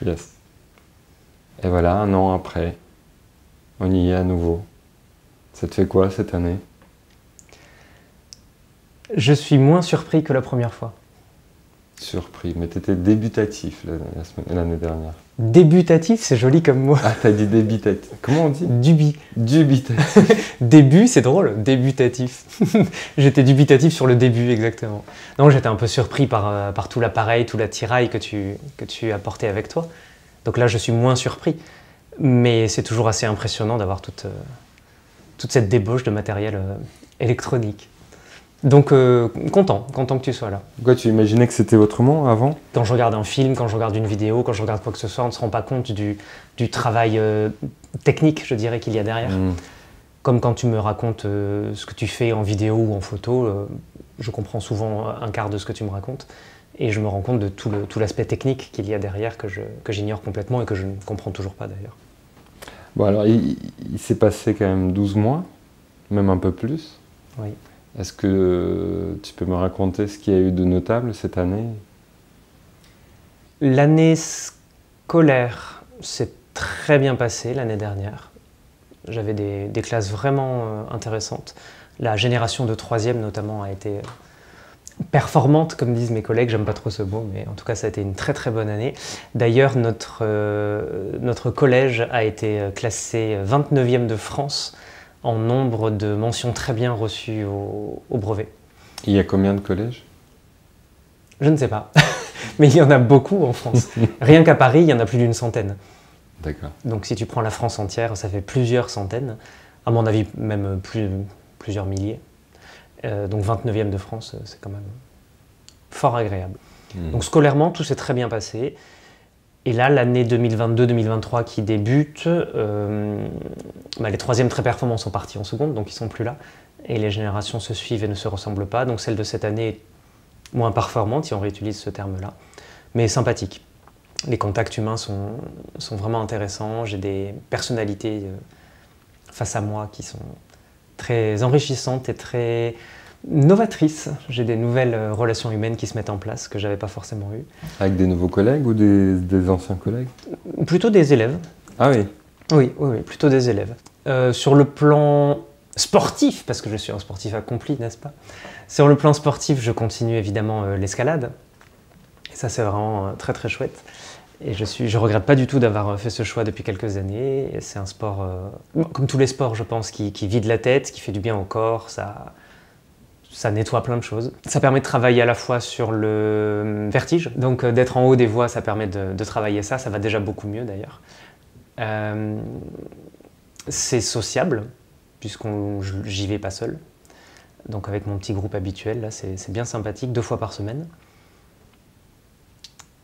Yes. Et voilà, un an après, on y est à nouveau. Ça te fait quoi cette année? Je suis moins surpris que la première fois. Surpris, mais t'étais débutatif l'année dernière. Débutatif, c'est joli comme mot. Ah, t'as dit débutatif. Comment on dit? Dubitatif. Début, c'est drôle, débutatif. J'étais dubitatif sur le début, exactement. Non, j'étais un peu surpris par tout l'appareil, tout l'attirail que tu as porté avec toi. Donc là, je suis moins surpris. Mais c'est toujours assez impressionnant d'avoir toute cette débauche de matériel électronique. Donc, content que tu sois là. Pourquoi tu imaginais que c'était autrement avant? Quand je regarde un film, quand je regarde une vidéo, quand je regarde quoi que ce soit, on ne se rend pas compte du travail technique, je dirais, qu'il y a derrière. Comme quand tu me racontes ce que tu fais en vidéo ou en photo, je comprends souvent un quart de ce que tu me racontes. Et je me rends compte de tout l'aspect technique qu'il y a derrière que j'ignore complètement et que je ne comprends toujours pas d'ailleurs. Bon, alors, il s'est passé quand même 12 mois, même un peu plus. Oui. Est-ce que tu peux me raconter ce qu'il y a eu de notable cette année? L'année scolaire s'est très bien passée l'année dernière. J'avais des classes vraiment intéressantes. La génération de troisième notamment a été performante, comme disent mes collègues. J'aime pas trop ce mot, mais en tout cas ça a été une très très bonne année. D'ailleurs, notre collège a été classé 29e de France en nombre de mentions très bien reçues au brevet. Il y a combien de collèges? Je ne sais pas, mais il y en a beaucoup en France. Rien qu'à Paris, il y en a plus d'une centaine. D'accord. Donc si tu prends la France entière, ça fait plusieurs centaines. À mon avis, même plusieurs milliers. Donc 29e de France, c'est quand même fort agréable. Donc scolairement, tout s'est très bien passé. Et là, l'année 2022-2023 qui débute, les troisièmes très performants sont partis en seconde, donc ils ne sont plus là. Et les générations se suivent et ne se ressemblent pas. Donc celle de cette année est moins performante, si on réutilise ce terme-là, mais sympathique. Les contacts humains sont vraiment intéressants. J'ai des personnalités face à moi qui sont très enrichissantes et très novatrices. J'ai des nouvelles relations humaines qui se mettent en place que je n'avais pas forcément eues. Avec des nouveaux collègues ou des anciens collègues? Plutôt des élèves. Ah oui. Oui, plutôt des élèves. Sur le plan sportif, parce que je suis un sportif accompli, n'est-ce pas? Sur le plan sportif, je continue évidemment l'escalade. Et ça, c'est vraiment très très chouette. Et je regrette pas du tout d'avoir fait ce choix depuis quelques années. C'est un sport, comme tous les sports, je pense, qui vide la tête, qui fait du bien au corps. Ça nettoie plein de choses. Ça permet de travailler à la fois sur le vertige. Donc d'être en haut des voies, ça permet de travailler ça. Ça va déjà beaucoup mieux d'ailleurs. C'est sociable, j'y vais pas seul. Donc avec mon petit groupe habituel, là, c'est bien sympathique, 2 fois par semaine.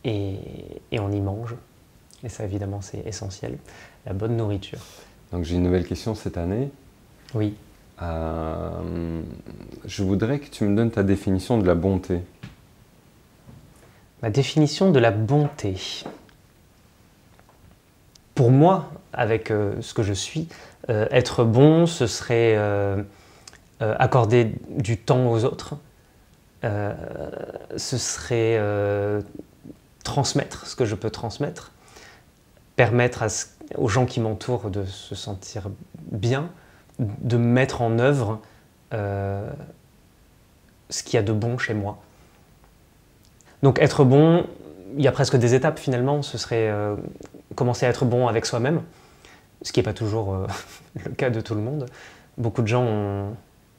Et on y mange. Et ça, évidemment, c'est essentiel. La bonne nourriture. Donc j'ai une nouvelle question cette année. Oui. Je voudrais que tu me donnes ta définition de la bonté. Ma définition de la bonté. Pour moi, avec ce que je suis, être bon, ce serait accorder du temps aux autres. Ce serait transmettre ce que je peux transmettre. Permettre aux gens qui m'entourent de se sentir bien, de mettre en œuvre ce qu'il y a de bon chez moi. Donc être bon, il y a presque des étapes finalement. Ce serait commencer à être bon avec soi-même, ce qui n'est pas toujours le cas de tout le monde. Beaucoup de gens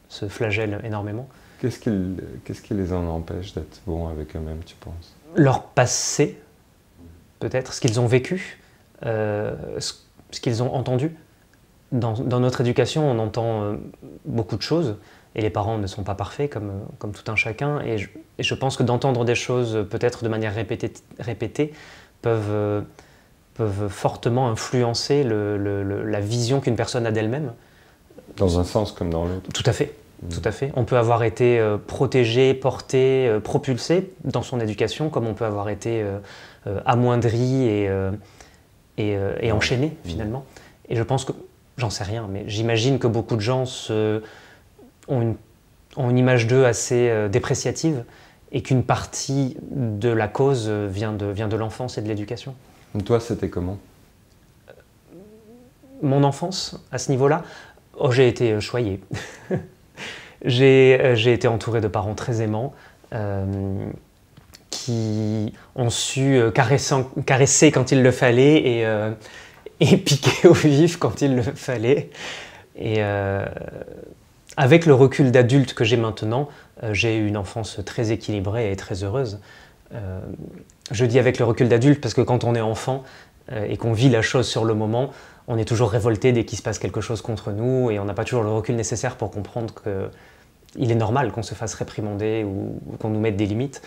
se flagellent énormément. Qu'est-ce qui les en empêche d'être bons avec eux-mêmes, tu penses? Leur passé, peut-être, ce qu'ils ont vécu, ce qu'ils ont entendu. Dans notre éducation, on entend beaucoup de choses, et les parents ne sont pas parfaits comme tout un chacun, et je pense que d'entendre des choses peut-être de manière répétée peuvent fortement influencer la vision qu'une personne a d'elle-même. Dans un sens comme dans l'autre. Tout à fait. Tout à fait. On peut avoir été protégé, porté, propulsé dans son éducation, comme on peut avoir été amoindri et enchaîné finalement. Et je pense que, j'en sais rien, mais j'imagine que beaucoup de gens ont une image d'eux assez dépréciative et qu'une partie de la cause vient de l'enfance et de l'éducation. Toi, c'était comment? Mon enfance, à ce niveau-là, oh, j'ai été choyé. J'ai été entouré de parents très aimants qui ont su caresser quand il le fallait et piquer au vif quand il le fallait. Et avec le recul d'adulte que j'ai maintenant, j'ai eu une enfance très équilibrée et très heureuse. Je dis avec le recul d'adulte parce que quand on est enfant et qu'on vit la chose sur le moment, on est toujours révolté dès qu'il se passe quelque chose contre nous et on n'a pas toujours le recul nécessaire pour comprendre qu'il est normal qu'on se fasse réprimander ou qu'on nous mette des limites.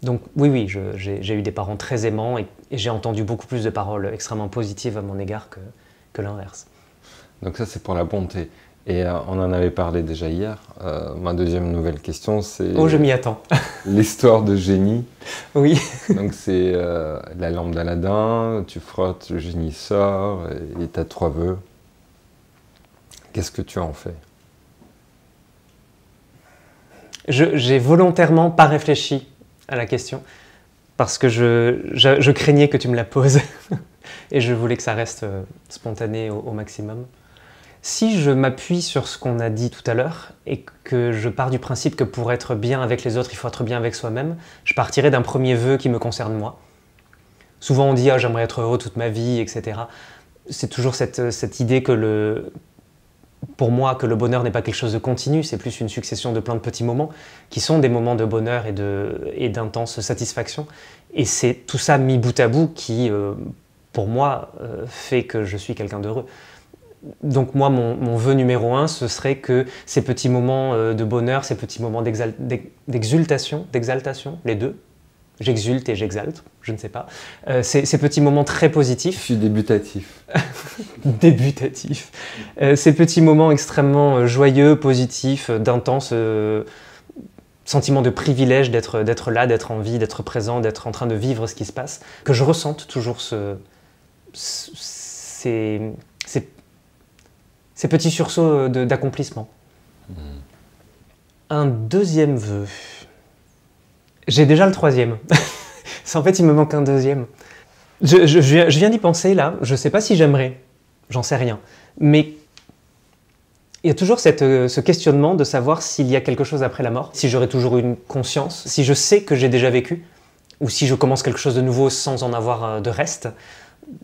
Donc oui, j'ai eu des parents très aimants et j'ai entendu beaucoup plus de paroles extrêmement positives à mon égard que l'inverse. Donc ça, c'est pour la bonté. Et on en avait parlé déjà hier. Ma deuxième nouvelle question, c'est... Oh, je m'y attends. L'histoire de génie. Oui. Donc c'est la lampe d'Aladin, tu frottes, le génie sort, et tu as 3 vœux. Qu'est-ce que tu en fais? J'ai volontairement pas réfléchi à la question, parce que je craignais que tu me la poses, et je voulais que ça reste spontané au maximum. Si je m'appuie sur ce qu'on a dit tout à l'heure et que je pars du principe que pour être bien avec les autres, il faut être bien avec soi-même, je partirai d'un premier vœu qui me concerne moi. Souvent on dit « ah, j'aimerais être heureux toute ma vie », etc. C'est toujours cette idée que pour moi, que le bonheur n'est pas quelque chose de continu, c'est plus une succession de plein de petits moments qui sont des moments de bonheur et d'intense satisfaction. Et c'est tout ça mis bout à bout qui, pour moi, fait que je suis quelqu'un d'heureux. Donc moi, mon vœu numéro 1, ce serait que ces petits moments de bonheur, ces petits moments d'exaltation, les deux, j'exulte et j'exalte, je ne sais pas, ces petits moments très positifs. Je suis débutatif. Débutatif. Ces petits moments extrêmement joyeux, positifs, d'intense sentiment de privilège d'être là, d'être en vie, d'être présent, d'être en train de vivre ce qui se passe, que je ressente toujours ces petits sursauts d'accomplissement. Un deuxième vœu. J'ai déjà le 3e. En fait, il me manque un 2e. Je viens d'y penser là, je ne sais pas si j'aimerais, j'en sais rien. Mais il y a toujours ce questionnement de savoir s'il y a quelque chose après la mort, si j'aurai toujours une conscience, si je sais que j'ai déjà vécu, ou si je commence quelque chose de nouveau sans en avoir de reste.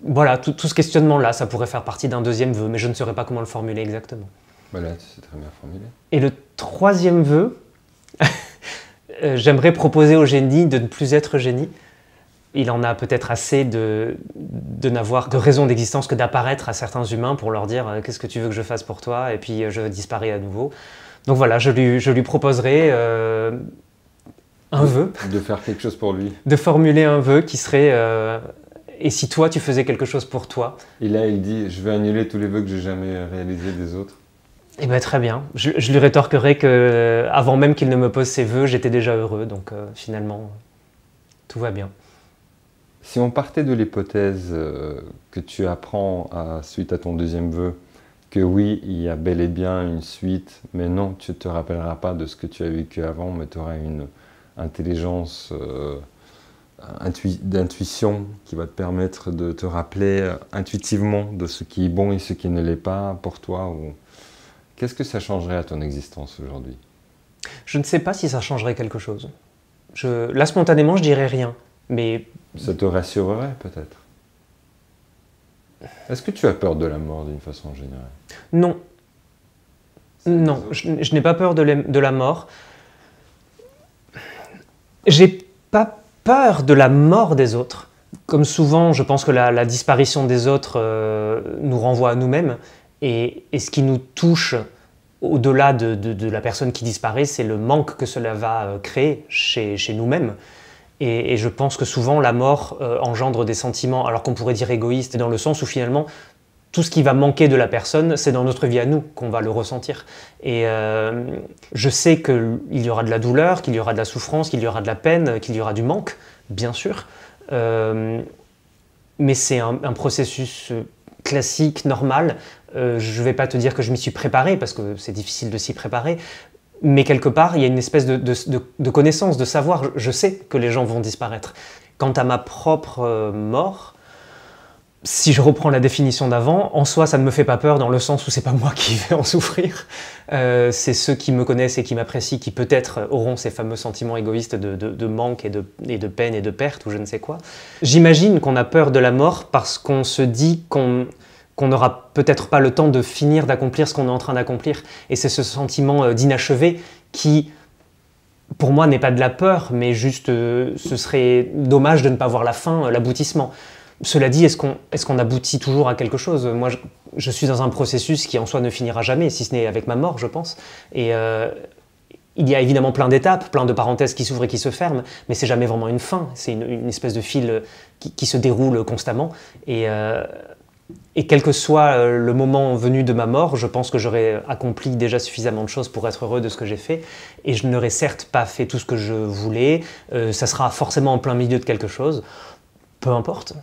Voilà, tout ce questionnement-là, ça pourrait faire partie d'un 2e vœu, mais je ne saurais pas comment le formuler exactement. Voilà, c'est très bien formulé. Et le 3e vœu, j'aimerais proposer au génie de ne plus être génie. Il en a peut-être assez de n'avoir de raison d'existence que d'apparaître à certains humains pour leur dire « qu'est-ce que tu veux que je fasse pour toi ?» et puis je disparais à nouveau. Donc voilà, je lui proposerai un vœu. De faire quelque chose pour lui. De formuler un vœu qui serait et si toi, tu faisais quelque chose pour toi? Et là, il dit, je vais annuler tous les vœux que j'ai jamais réalisés des autres. Eh bien, très bien. Je lui rétorquerai qu'avant même qu'il ne me pose ses vœux, j'étais déjà heureux. Donc, finalement, tout va bien. Si on partait de l'hypothèse que tu apprends suite à ton 2e vœu, que oui, il y a bel et bien une suite, mais non, tu ne te rappelleras pas de ce que tu as vécu avant, mais tu auras une intelligence... d'intuition qui va te permettre de te rappeler intuitivement de ce qui est bon et ce qui ne l'est pas pour toi. Qu'est-ce que ça changerait à ton existence aujourd'hui? Je ne sais pas si ça changerait quelque chose. Là, spontanément, je dirais rien. Mais... Ça te rassurerait peut-être? Est-ce que tu as peur de la mort d'une façon générale? Non. Non, je n'ai pas peur de la mort. J'ai pas peur de la mort des autres. Comme souvent, je pense que la disparition des autres nous renvoie à nous-mêmes. Et ce qui nous touche au-delà de la personne qui disparaît, c'est le manque que cela va créer chez nous-mêmes. Et je pense que souvent, la mort engendre des sentiments, alors qu'on pourrait dire égoïstes, dans le sens où finalement, tout ce qui va manquer de la personne, c'est dans notre vie à nous qu'on va le ressentir. Et je sais qu'il y aura de la douleur, qu'il y aura de la souffrance, qu'il y aura de la peine, qu'il y aura du manque, bien sûr. Mais c'est un processus classique, normal. Je ne vais pas te dire que je m'y suis préparé, parce que c'est difficile de s'y préparer. Mais quelque part, il y a une espèce de connaissance, de savoir. Je sais que les gens vont disparaître. Quant à ma propre mort, si je reprends la définition d'avant, en soi, ça ne me fait pas peur dans le sens où c'est pas moi qui vais en souffrir. C'est ceux qui me connaissent et qui m'apprécient qui peut-être auront ces fameux sentiments égoïstes de manque et de peine et de perte ou je ne sais quoi. J'imagine qu'on a peur de la mort parce qu'on se dit qu'on n'aura peut-être pas le temps de finir d'accomplir ce qu'on est en train d'accomplir. Et c'est ce sentiment d'inachevé qui, pour moi, n'est pas de la peur, mais juste ce serait dommage de ne pas voir la fin, l'aboutissement. Cela dit, est-ce qu'on aboutit toujours à quelque chose? Moi, je suis dans un processus qui en soi ne finira jamais, si ce n'est avec ma mort, je pense. Et il y a évidemment plein d'étapes, plein de parenthèses qui s'ouvrent et qui se ferment, mais c'est jamais vraiment une fin. C'est une espèce de fil qui se déroule constamment. Et quel que soit le moment venu de ma mort, je pense que j'aurais accompli déjà suffisamment de choses pour être heureux de ce que j'ai fait. Et je n'aurais certes pas fait tout ce que je voulais. Ça sera forcément en plein milieu de quelque chose. Peu importe.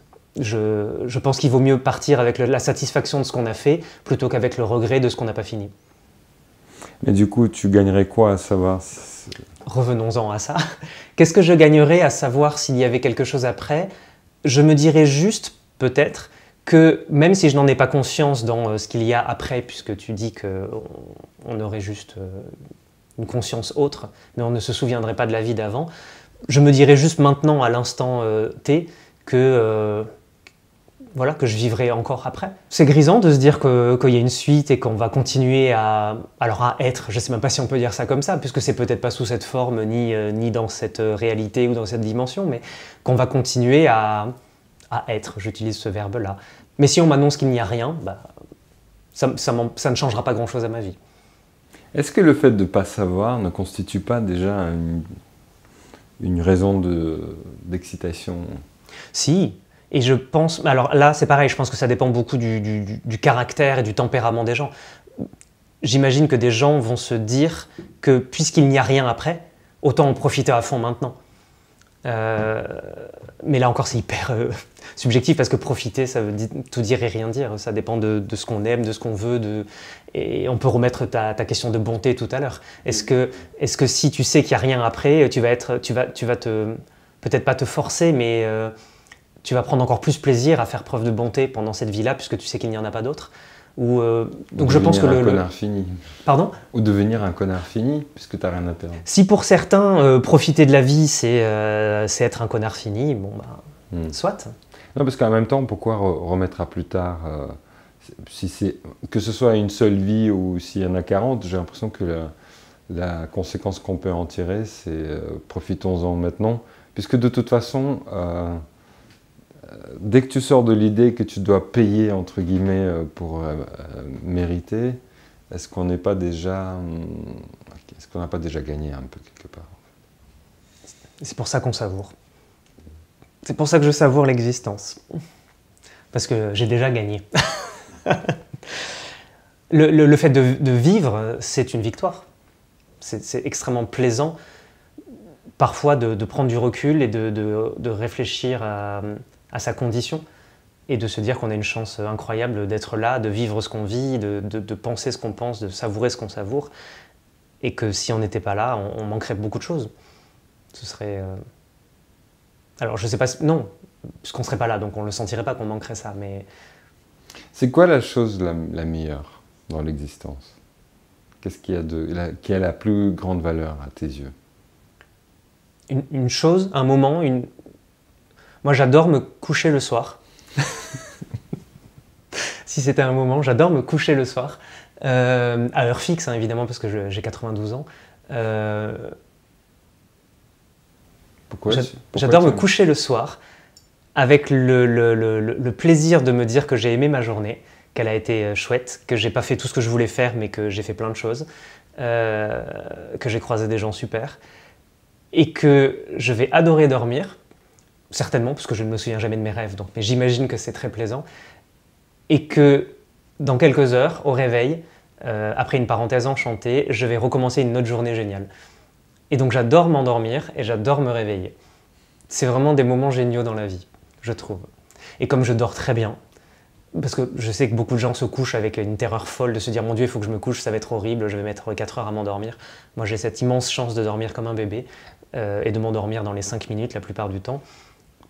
Je pense qu'il vaut mieux partir avec la satisfaction de ce qu'on a fait plutôt qu'avec le regret de ce qu'on n'a pas fini. Mais du coup, tu gagnerais quoi à savoir? Revenons-en à ça. Qu'est-ce que je gagnerais à savoir s'il y avait quelque chose après? Je me dirais juste, peut-être, que même si je n'en ai pas conscience dans ce qu'il y a après, puisque tu dis qu'on aurait juste une conscience autre, mais on ne se souviendrait pas de la vie d'avant, je me dirais juste maintenant, à l'instant T, que je vivrai encore après. C'est grisant de se dire qu'il y a une suite et qu'on va continuer à être, je ne sais même pas si on peut dire ça comme ça, puisque c'est peut-être pas sous cette forme, ni dans cette réalité ou dans cette dimension, mais qu'on va continuer à être, j'utilise ce verbe-là. Mais si on m'annonce qu'il n'y a rien, ça ne changera pas grand-chose à ma vie. Est-ce que le fait de ne pas savoir ne constitue pas déjà une raison d'excitation? Si. Et je pense, alors là c'est pareil, je pense que ça dépend beaucoup du caractère et du tempérament des gens. J'imagine que des gens vont se dire que puisqu'il n'y a rien après, autant en profiter à fond maintenant. Mais là encore c'est hyper subjectif parce que profiter ça veut tout dire et rien dire, ça dépend de ce qu'on aime, de ce qu'on veut, et on peut remettre ta question de bonté tout à l'heure. Est-ce que si tu sais qu'il n'y a rien après, tu vas peut-être pas te forcer, mais tu vas prendre encore plus plaisir à faire preuve de bonté pendant cette vie-là, puisque tu sais qu'il n'y en a pas d'autre. Donc je pense que un connard fini. Pardon? Ou devenir un connard fini, puisque tu n'as rien à perdre. Si pour certains, profiter de la vie, c'est être un connard fini, bon soit. Non, parce qu'en même temps, pourquoi remettre à plus tard que ce soit une seule vie ou s'il y en a 40, j'ai l'impression que la conséquence qu'on peut en tirer, c'est profitons-en maintenant, puisque de toute façon... dès que tu sors de l'idée que tu dois payer, entre guillemets, pour mériter, est-ce qu'on n'a pas déjà gagné un peu quelque part? C'est pour ça qu'on savoure. C'est pour ça que je savoure l'existence. Parce que j'ai déjà gagné. Le fait de vivre, c'est une victoire. C'est extrêmement plaisant, parfois, de prendre du recul et de réfléchir à sa condition et de se dire qu'on a une chance incroyable d'être là, de vivre ce qu'on vit, de penser ce qu'on pense, de savourer ce qu'on savoure, et que si on n'était pas là, on manquerait beaucoup de choses. Ce serait... Alors je sais pas... Non, puisqu'on ne serait pas là, donc on ne le sentirait pas qu'on manquerait ça, mais... C'est quoi la chose la meilleure dans l'existence? Qu'est-ce qui a la plus grande valeur à tes yeux? Une chose, un moment, Moi, j'adore me coucher le soir. Si c'était un moment, j'adore me coucher le soir. À heure fixe, hein, évidemment, parce que j'ai 92 ans. Pourquoi j'adore me coucher le soir avec le plaisir de me dire que j'ai aimé ma journée, qu'elle a été chouette, que j'ai pas fait tout ce que je voulais faire, mais que j'ai fait plein de choses, que j'ai croisé des gens super, et que je vais adorer dormir. Certainement, parce que je ne me souviens jamais de mes rêves, mais j'imagine que c'est très plaisant. Et que dans quelques heures, au réveil, après une parenthèse enchantée, je vais recommencer une autre journée géniale. Et donc j'adore m'endormir et j'adore me réveiller. C'est vraiment des moments géniaux dans la vie, je trouve. Et comme je dors très bien, parce que je sais que beaucoup de gens se couchent avec une terreur folle de se dire « Mon Dieu, il faut que je me couche, ça va être horrible, je vais mettre 4 heures à m'endormir ». Moi, j'ai cette immense chance de dormir comme un bébé et de m'endormir dans les 5 minutes la plupart du temps.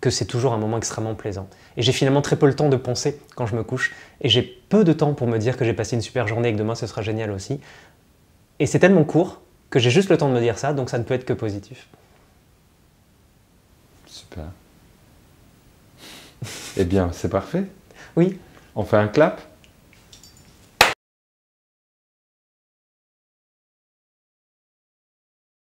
que c'est toujours un moment extrêmement plaisant. Et j'ai finalement très peu le temps de penser quand je me couche, et j'ai peu de temps pour me dire que j'ai passé une super journée et que demain ce sera génial aussi. Et c'est tellement court que j'ai juste le temps de me dire ça, donc ça ne peut être que positif. Super. Eh bien, c'est parfait. Oui. On fait un clap?